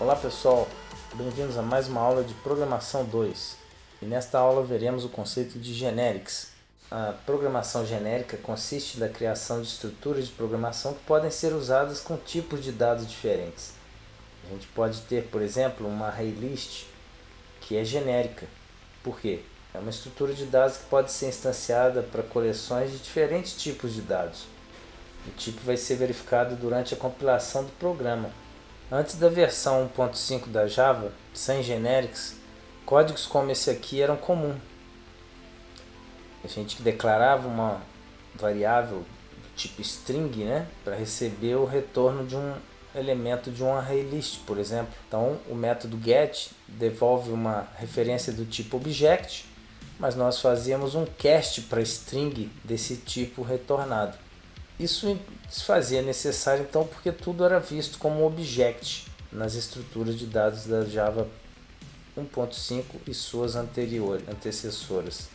Olá pessoal, bem-vindos a mais uma aula de Programação 2 e nesta aula veremos o conceito de Generics. A programação genérica consiste na criação de estruturas de programação que podem ser usadas com tipos de dados diferentes. A gente pode ter, por exemplo, uma ArrayList que é genérica. Por quê? É uma estrutura de dados que pode ser instanciada para coleções de diferentes tipos de dados. O tipo vai ser verificado durante a compilação do programa. Antes da versão 1.5 da Java, sem generics, códigos como esse aqui eram comuns. A gente declarava uma variável do tipo string, para receber o retorno de um elemento de um ArrayList, por exemplo. Então, o método get devolve uma referência do tipo object, mas nós fazíamos um cast para string desse tipo retornado. Isso se fazia necessário então porque tudo era visto como object nas estruturas de dados da Java 1.5 e suas antecessoras.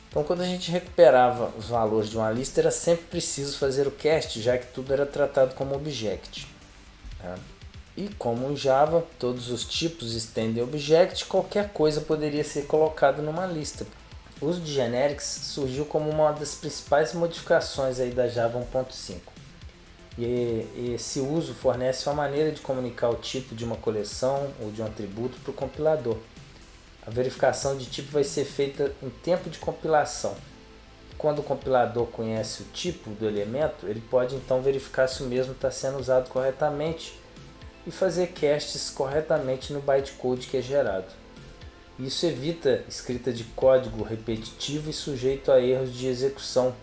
Então, quando a gente recuperava os valores de uma lista, era sempre preciso fazer o cast, já que tudo era tratado como object. E como em Java todos os tipos estendem object, qualquer coisa poderia ser colocado numa lista. O uso de generics surgiu como uma das principais modificações aí da Java 1.5. E esse uso fornece uma maneira de comunicar o tipo de uma coleção ou de um atributo para o compilador. A verificação de tipo vai ser feita em tempo de compilação. Quando o compilador conhece o tipo do elemento, ele pode então verificar se o mesmo está sendo usado corretamente e fazer casts corretamente no bytecode que é gerado. Isso evita escrita de código repetitivo e sujeito a erros de execução,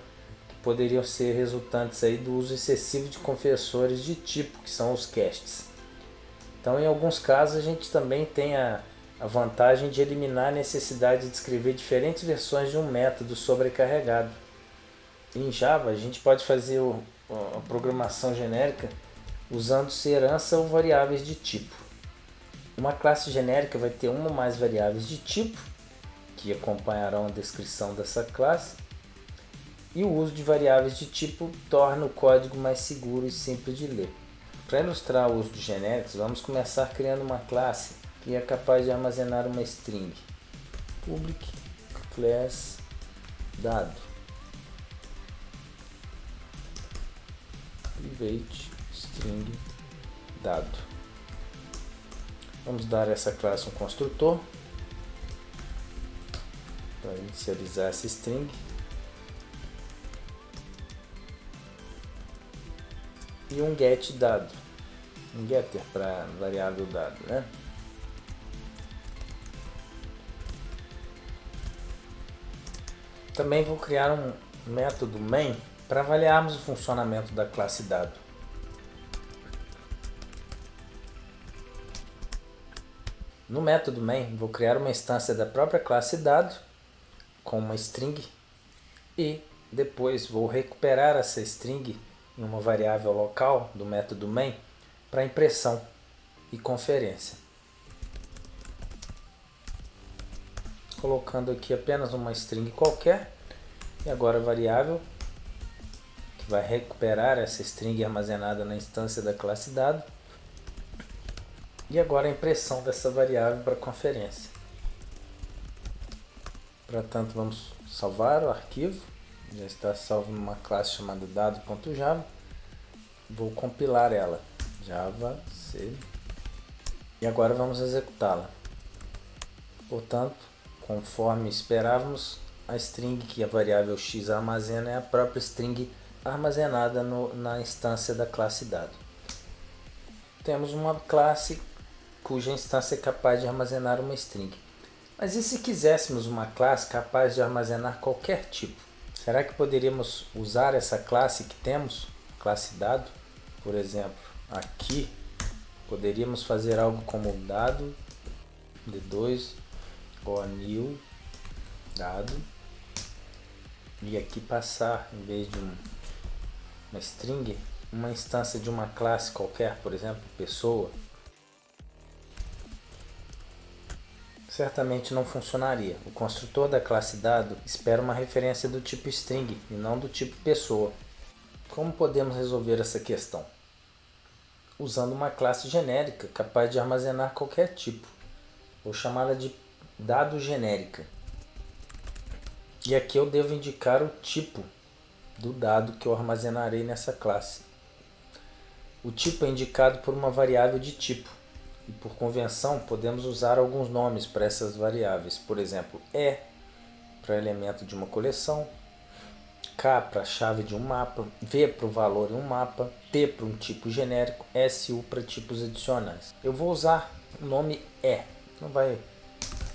que poderiam ser resultantes aí do uso excessivo de conversores de tipo, que são os casts. Então, em alguns casos, a gente também tem a vantagem de eliminar a necessidade de escrever diferentes versões de um método sobrecarregado. Em Java, a gente pode fazer a programação genérica usando-se herança ou variáveis de tipo. Uma classe genérica vai ter uma ou mais variáveis de tipo, que acompanharão a descrição dessa classe, e o uso de variáveis de tipo torna o código mais seguro e simples de ler. Para ilustrar o uso de genéricos, vamos começar criando uma classe que é capaz de armazenar uma string. Public class dado. Private string dado. Vamos dar a essa classe um construtor para inicializar essa string. E um get dado, um getter para variável dado, Também vou criar um método main para avaliarmos o funcionamento da classe dado. No método main, vou criar uma instância da própria classe dado com uma string e depois vou recuperar essa string em uma variável local do método main para impressão e conferência. Colocando aqui apenas uma string qualquer e agora a variável que vai recuperar essa string armazenada na instância da classe dado. E agora a impressão dessa variável para conferência. Portanto, vamos salvar o arquivo. Já está salvo numa classe chamada dado.java. Vou compilar ela. Java C. E agora vamos executá-la. Portanto, conforme esperávamos, a string que a variável x armazena é a própria string armazenada na instância da classe dado. Temos uma classe cuja instância é capaz de armazenar uma string. Mas e se quiséssemos uma classe capaz de armazenar qualquer tipo? Será que poderíamos usar essa classe que temos, classe dado? Por exemplo, aqui poderíamos fazer algo como dado d2 ou new dado e aqui passar, em vez de uma string, uma instância de uma classe qualquer, por exemplo, pessoa. certamente não funcionaria. O construtor da classe dado espera uma referência do tipo string e não do tipo pessoa. Como podemos resolver essa questão? Usando uma classe genérica capaz de armazenar qualquer tipo. Vou chamá-la de dado genérica. E aqui eu devo indicar o tipo do dado que eu armazenarei nessa classe. O tipo é indicado por uma variável de tipo. E por convenção podemos usar alguns nomes para essas variáveis. Por exemplo, E para elemento de uma coleção, K para a chave de um mapa, V para o valor em um mapa, T para um tipo genérico, SU para tipos adicionais. Eu vou usar o nome E. Não vai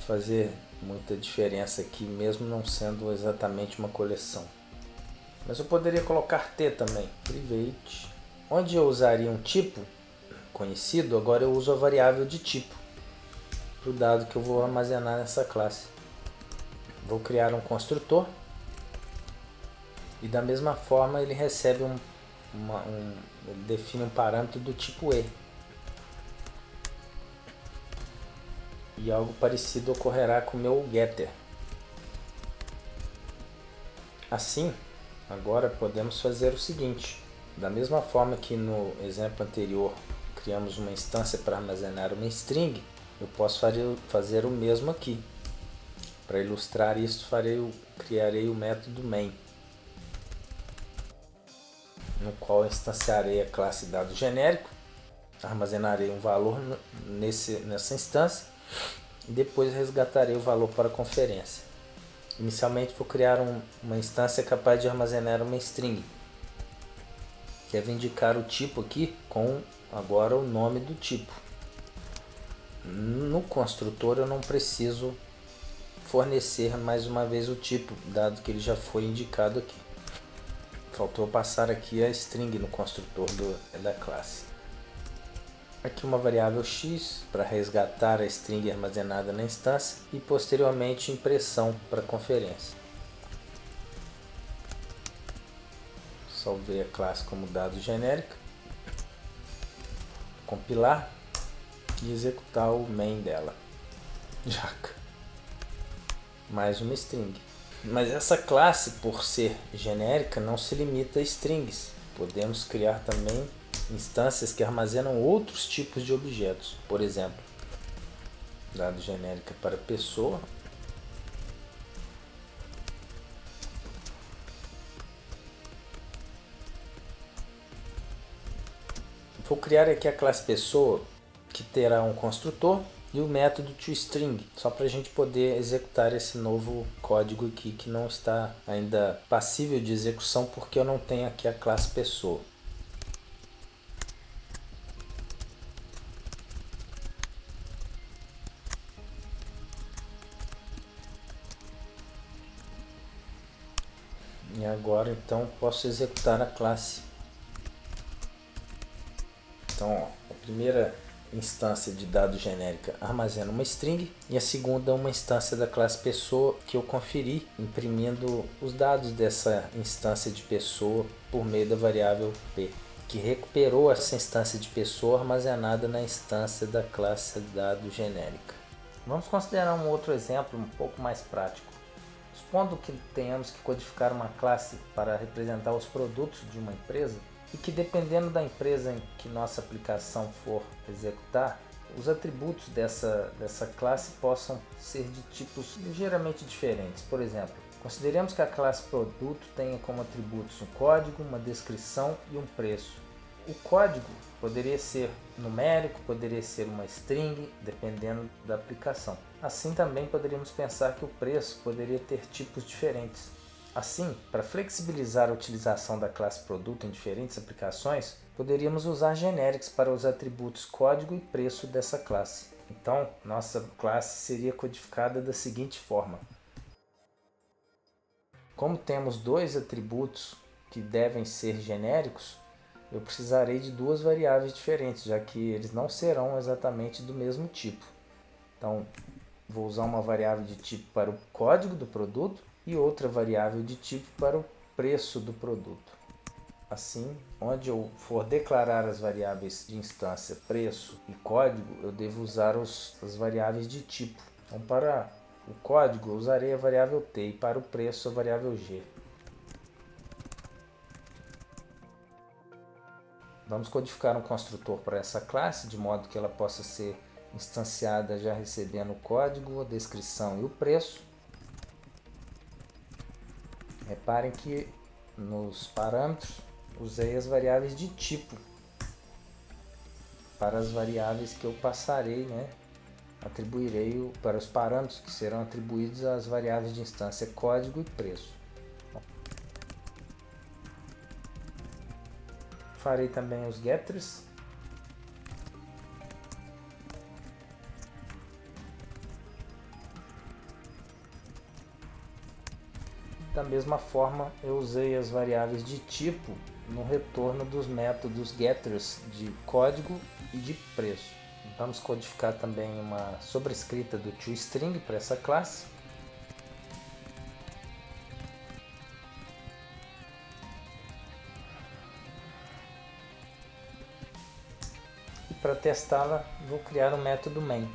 fazer muita diferença aqui, mesmo não sendo exatamente uma coleção. Mas eu poderia colocar T também, private. Onde eu usaria um tipo conhecido, agora eu uso a variável de tipo para o dado que eu vou armazenar nessa classe. Vou criar um construtor e da mesma forma ele recebe ele define um parâmetro do tipo E. E algo parecido ocorrerá com o meu getter. Assim, agora podemos fazer o seguinte: da mesma forma que no exemplo anterior criamos uma instância para armazenar uma string, eu posso fazer o mesmo aqui. Para ilustrar isso, criarei o método main, no qual instanciarei a classe dado genérico, armazenarei um valor nessa instância e depois resgatarei o valor para a conferência. Inicialmente vou criar uma instância capaz de armazenar uma string. Deve indicar o tipo aqui com agora o nome do tipo. No construtor eu não preciso fornecer mais uma vez o tipo, dado que ele já foi indicado aqui. Faltou passar aqui a string no construtor da classe. Aqui uma variável x para resgatar a string armazenada na instância e posteriormente impressão para conferência. Salvei a classe como dado genérico, compilar e executar o main dela. Jaca. Mais uma string. Mas essa classe, por ser genérica, não se limita a strings. Podemos criar também instâncias que armazenam outros tipos de objetos. Por exemplo, dado genérica para pessoa. Vou criar aqui a classe pessoa, que terá um construtor e o método toString, só para a gente poder executar esse novo código aqui que não está ainda passível de execução porque eu não tenho aqui a classe pessoa. E agora então posso executar a classe. Então, ó, a primeira instância de dado genérica armazena uma string e a segunda uma instância da classe pessoa que eu conferi imprimindo os dados dessa instância de pessoa por meio da variável p, que recuperou essa instância de pessoa armazenada na instância da classe dado genérica. Vamos considerar um outro exemplo um pouco mais prático. Supondo que tenhamos que codificar uma classe para representar os produtos de uma empresa e que, dependendo da empresa em que nossa aplicação for executar, os atributos dessa classe possam ser de tipos ligeiramente diferentes. Por exemplo, consideremos que a classe produto tenha como atributos um código, uma descrição e um preço. O código poderia ser numérico, poderia ser uma string, dependendo da aplicação. Assim também poderíamos pensar que o preço poderia ter tipos diferentes. Assim, para flexibilizar a utilização da classe produto em diferentes aplicações, poderíamos usar generics para os atributos código e preço dessa classe. Então, nossa classe seria codificada da seguinte forma. Como temos dois atributos que devem ser genéricos, eu precisarei de duas variáveis diferentes, já que eles não serão exatamente do mesmo tipo. Então, vou usar uma variável de tipo para o código do produto e outra variável de tipo para o preço do produto. Assim, onde eu for declarar as variáveis de instância preço e código, eu devo usar as variáveis de tipo Então, para o código, eu usarei a variável t e para o preço, a variável g. Vamos codificar um construtor para essa classe, de modo que ela possa ser instanciada já recebendo o código, a descrição e o preço. Reparem que nos parâmetros usei as variáveis de tipo para as variáveis que eu passarei, né? Atribuirei para os parâmetros que serão atribuídos às variáveis de instância código e preço. Farei também os getters. Da mesma forma, eu usei as variáveis de tipo no retorno dos métodos getters de código e de preço. Vamos codificar também uma sobrescrita do toString para essa classe. E para testá-la, vou criar um método main.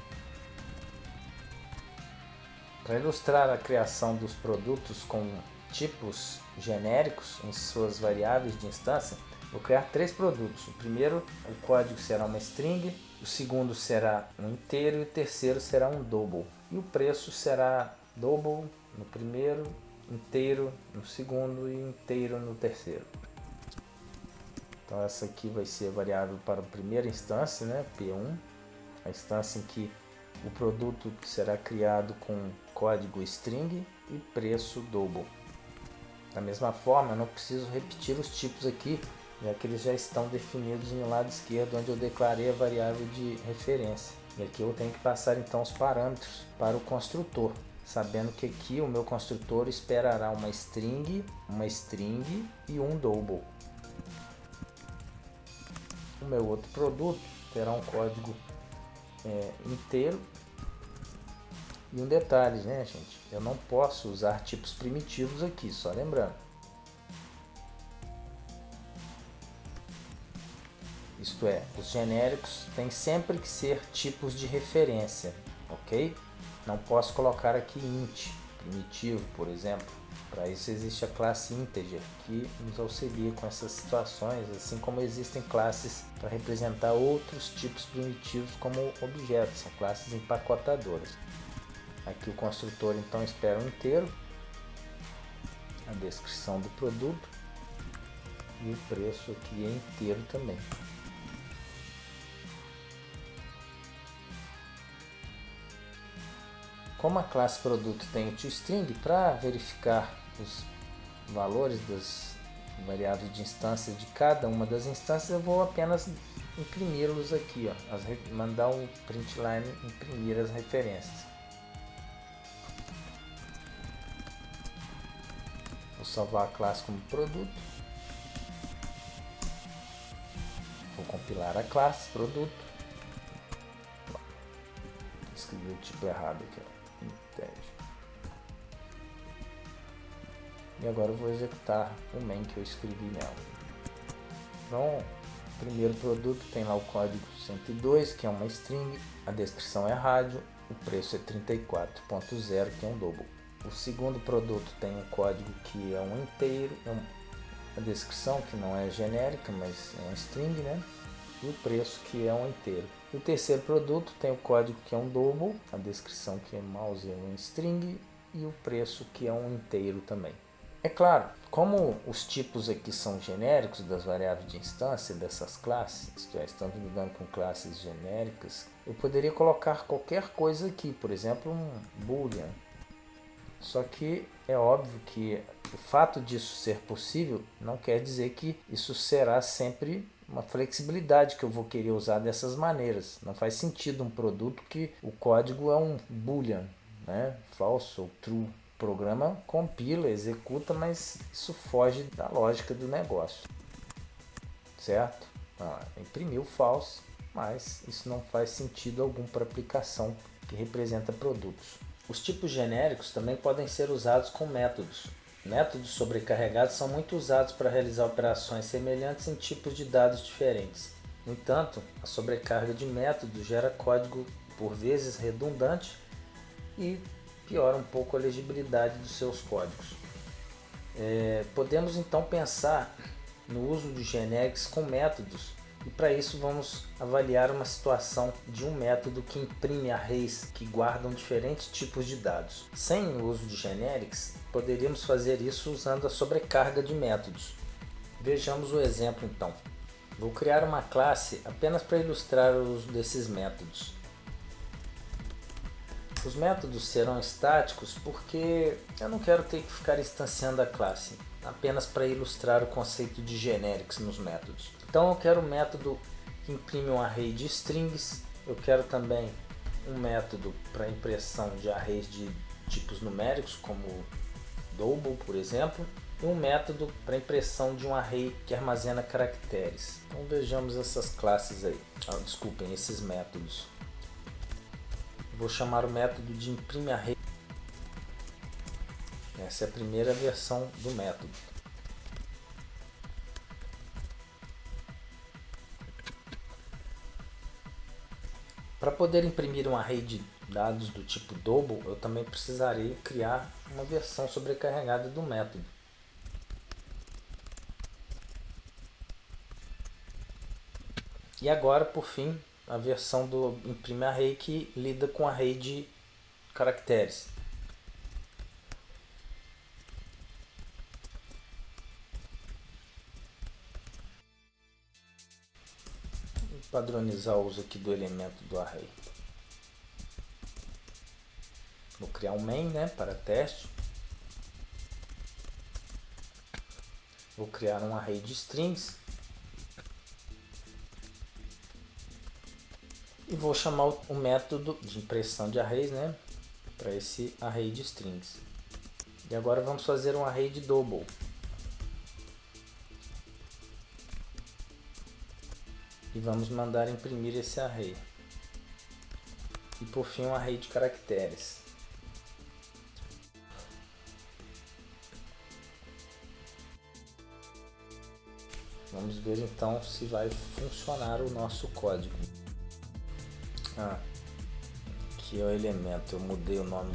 Para ilustrar a criação dos produtos com tipos genéricos em suas variáveis de instância, vou criar 3 produtos. O primeiro, o código será uma string, o segundo será um inteiro e o terceiro será um double. E o preço será double no primeiro, inteiro no segundo e inteiro no terceiro. Então essa aqui vai ser a variável para a primeira instância, né, P1, a instância em que o produto será criado com código string e preço double. Da mesma forma, eu não preciso repetir os tipos aqui, já que eles já estão definidos no lado esquerdo, onde eu declarei a variável de referência. E aqui eu tenho que passar então os parâmetros para o construtor, sabendo que aqui o meu construtor esperará uma string e um double. O meu outro produto terá um código inteiro. E um detalhe, né, gente? Eu não posso usar tipos primitivos aqui, só lembrando. Isto é, os genéricos têm sempre que ser tipos de referência, ok? Não posso colocar aqui int, primitivo, por exemplo. Para isso existe a classe integer, que nos auxilia com essas situações, assim como existem classes para representar outros tipos primitivos como objetos, são classes empacotadoras. Aqui o construtor então espera um inteiro, a descrição do produto e o preço aqui é inteiro também. Como a classe produto tem o toString, para verificar os valores das variáveis de instância de cada uma das instâncias, eu vou apenas imprimi-los aqui, ó, mandar o println imprimir as referências. Vou salvar a classe como produto. Vou compilar a classe produto. Escrevi o tipo errado aqui, ó. Integer. E agora eu vou executar o main que eu escrevi nela. Então, o primeiro produto tem lá o código 102, que é uma string, a descrição é rádio, o preço é 34.0, que é um double. O segundo produto tem um código que é um inteiro, a descrição que não é genérica, mas é um string, né? E o preço que é um inteiro. E o terceiro produto tem o código que é um double, a descrição que é mouse é um string e o preço que é um inteiro também. É claro, como os tipos aqui são genéricos das variáveis de instância dessas classes, isto é, estamos lidando com classes genéricas, eu poderia colocar qualquer coisa aqui, por exemplo, um boolean. Só que é óbvio que o fato disso ser possível não quer dizer que isso será sempre uma flexibilidade que eu vou querer usar dessas maneiras. Não faz sentido um produto que o código é um boolean, né? False ou true. O programa compila, executa, mas isso foge da lógica do negócio, certo? Imprimiu false, mas isso não faz sentido algum para aplicação que representa produtos. Os tipos genéricos também podem ser usados com métodos. Métodos sobrecarregados são muito usados para realizar operações semelhantes em tipos de dados diferentes. No entanto, a sobrecarga de métodos gera código por vezes redundante e piora um pouco a legibilidade dos seus códigos. Podemos então pensar no uso de generics com métodos, e para isso vamos avaliar uma situação de um método que imprime arrays que guardam diferentes tipos de dados. Sem o uso de generics, poderíamos fazer isso usando a sobrecarga de métodos. Vejamos o exemplo então. Vou criar uma classe apenas para ilustrar o uso desses métodos. Os métodos serão estáticos porque eu não quero ter que ficar instanciando a classe, apenas para ilustrar o conceito de generics nos métodos. Então eu quero um método que imprime um array de strings, eu quero também um método para impressão de arrays de tipos numéricos, como double, por exemplo, e um método para impressão de um array que armazena caracteres. Então vejamos essas classes aí, desculpem, esses métodos. Vou chamar o método de imprime array. Essa é a primeira versão do método. Para poder imprimir um array de dados do tipo double, eu também precisarei criar uma versão sobrecarregada do método. E agora, por fim, a versão do imprime array que lida com array de caracteres. Vou padronizar o uso aqui do elemento do array. Vou criar um main, para teste. Vou criar um array de strings. E vou chamar o método de impressão de arrays, para esse array de strings. E agora vamos fazer um array de double. E vamos mandar imprimir esse array. E por fim um array de caracteres. Vamos ver então se vai funcionar o nosso código. Aqui é o elemento, eu mudei o nome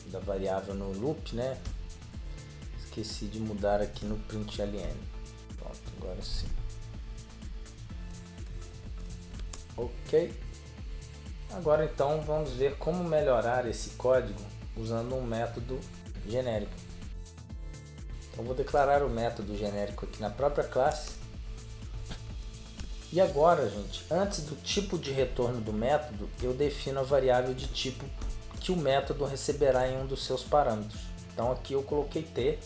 da variável no loop, Esqueci de mudar aqui no println. Pronto, agora sim. Ok. Agora então vamos ver como melhorar esse código usando um método genérico. Então vou declarar o método genérico aqui na própria classe. E agora, gente, antes do tipo de retorno do método, eu defino a variável de tipo que o método receberá em um dos seus parâmetros. Então aqui eu coloquei t,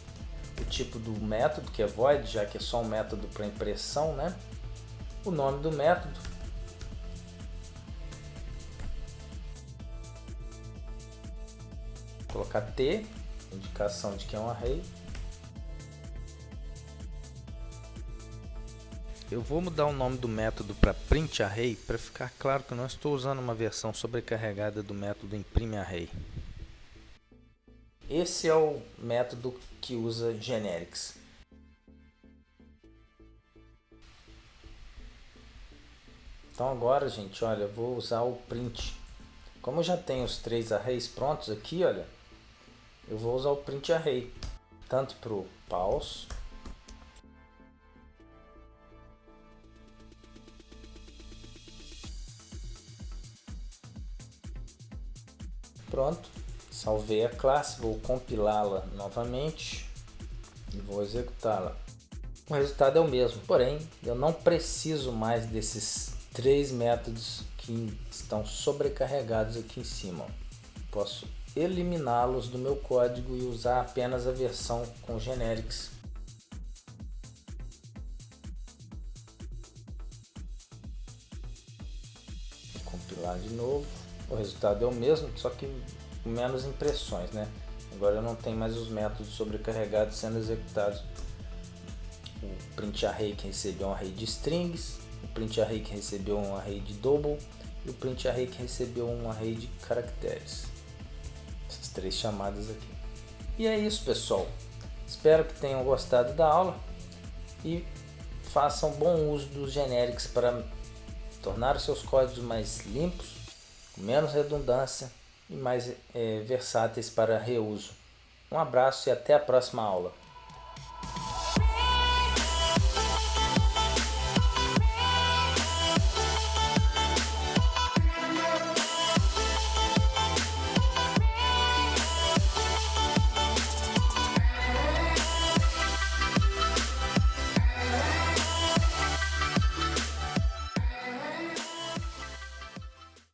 o tipo do método, que é void, já que é só um método para impressão, o nome do método, vou colocar t, indicação de que é um array. Eu vou mudar o nome do método para printArray para ficar claro que eu não estou usando uma versão sobrecarregada do método imprimeArray. Esse é o método que usa generics. Então agora, gente, olha, eu vou usar o print. Como eu já tenho os 3 arrays prontos aqui, olha, eu vou usar o printArray, tanto para o pause, pronto, salvei a classe, vou compilá-la novamente e vou executá-la. O resultado é o mesmo, porém eu não preciso mais desses 3 métodos que estão sobrecarregados aqui em cima. Posso eliminá-los do meu código e usar apenas a versão com generics. Vou compilar de novo. O resultado é o mesmo, só que com menos impressões, Agora eu não tenho mais os métodos sobrecarregados sendo executados. O printArray que recebeu um array de strings, o printArray que recebeu um array de double e o printArray que recebeu um array de caracteres. Essas 3 chamadas aqui. E é isso, pessoal. Espero que tenham gostado da aula e façam bom uso dos generics para tornar os seus códigos mais limpos, com menos redundância e mais versáteis para reuso. Um abraço e até a próxima aula.